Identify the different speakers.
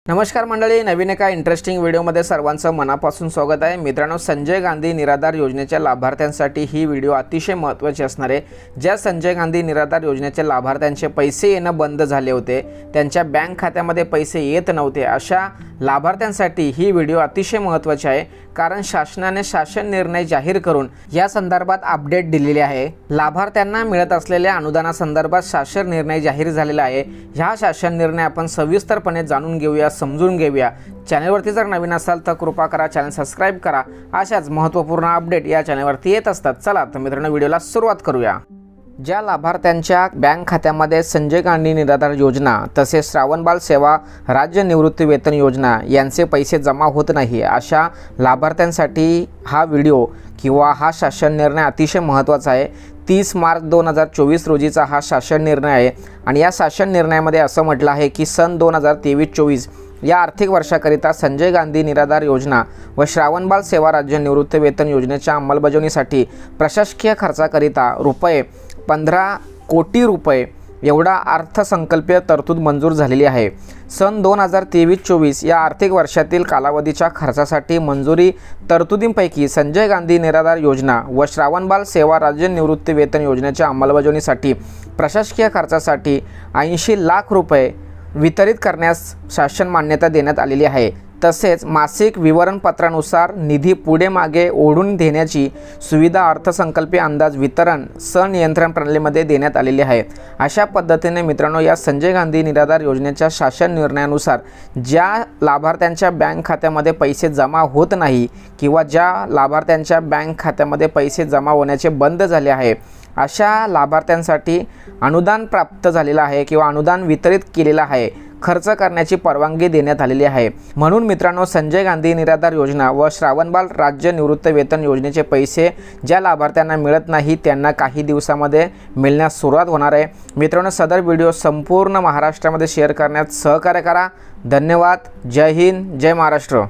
Speaker 1: नमस्कार मंडळी, नवीन एका इंटरेस्टिंग व्हिडिओमध्ये सर्वांचं मनापासून स्वागत आहे। मित्रांनो, संजय गांधी निराधार योजनेच्या लाभार्थ्यांसाठी ही व्हिडिओ अतिशय महत्त्वाची असणार आहे। ज्या संजय गांधी निराधार योजनेच्या लाभार्थ्यांचे पैसे येणं बंद झाले होते, त्यांच्या बँक खात्यामध्ये पैसे येत नव्हते, अशा लाभार्थ्यांसाठी ही व्हिडिओ अतिशय महत्त्वाची आहे। कारण शासनाने शासन निर्णय जाहीर करून या संदर्भात अपडेट दिलेले आहे। लाभार्थ्यांना मिळत असलेल्या अनुदानासंदर्भात शासन निर्णय जाहीर झालेला आहे। ह्या शासन निर्णय आपण सविस्तरपणे जाणून घेऊया, समजून घेऊया। चॅनलवरती जर नवीन असाल तर कृपा करा चॅनल सबस्क्राइब करा। अशाच महत्त्वपूर्ण अपडेट या चॅनलवरती येत असतात। चला तर मित्रांनो, व्हिडिओला सुरुवात करूया। ज्या लाभार्थ्यांच्या बँक खात्यामध्ये संजय गांधी निराधार योजना तसेच श्रावणबाळ सेवा राज्य निवृत्ती वेतन योजना यांचे पैसे जमा होत नाही, अशा लाभार्थ्यांसाठी हा व्हिडिओ किंवा हा शासन निर्णय अतिशय महत्त्वाचा आहे। 30 मार्च 2024 रोजीचा हा शासन निर्णय आहे आणि या शासन निर्णयामध्ये असं म्हटलं आहे की सन 2023-24 या आर्थिक वर्षाकरिता संजय गांधी निराधार योजना व श्रावणबाळ सेवा राज्य निवृत्ती वेतन योजनेच्या अंमलबजावणीसाठी प्रशासकीय खर्चाकरिता ₹15 कोटी एवढा अर्थसंकल्पीय तरतूद मंजूर झालेली आहे। सन 2023-24 या आर्थिक वर्षातील कालावधीच्या खर्चासाठी मंजुरी तरतुदींपैकी संजय गांधी निराधार योजना व श्रावणबाळ सेवा राज्य निवृत्ती वेतन योजनेच्या अंमलबजावणीसाठी प्रशासकीय खर्चासाठी 80 लाख रुपये वितरित करण्यास शासन मान्यता देण्यात आलेली आहे। तसेच मासिक विवरणपत्रानुसार निधी पुढे मागे ओढून देण्याची सुविधा अर्थसंकल्पीय अंदाज वितरण संनियंत्रण प्रणालीमध्ये देण्यात आलेली आहे। अशा पद्धतीने मित्रांनो, या संजय गांधी निराधार योजनेच्या शासन निर्णयानुसार ज्या लाभार्थ्यांच्या बँक खात्यामध्ये पैसे जमा होत नाही किंवा ज्या लाभार्थ्यांच्या बँक खात्यामध्ये पैसे जमा होण्याचे बंद झाले आहे, अशा लाभार्थ्यांसाठी अनुदान प्राप्त झालेलं आहे किंवा अनुदान वितरित केलेलं आहे, खर्च करण्याची परवानगी देण्यात आलेली आहे। म्हणून मित्रांनो, संजय गांधी निराधार योजना व श्रावणबाळ राज्य निवृत्ती वेतन योजनेचे पैसे ज्या लाभार्थ्यांना मिळत नाही त्यांना काही दिवसामध्ये मिळण्यास सुरुवात होणार आहे। मित्रांनो, सदर व्हिडिओ संपूर्ण महाराष्ट्रामध्ये शेअर करण्यात सहकार्य करा। धन्यवाद। जय हिंद, जय महाराष्ट्र।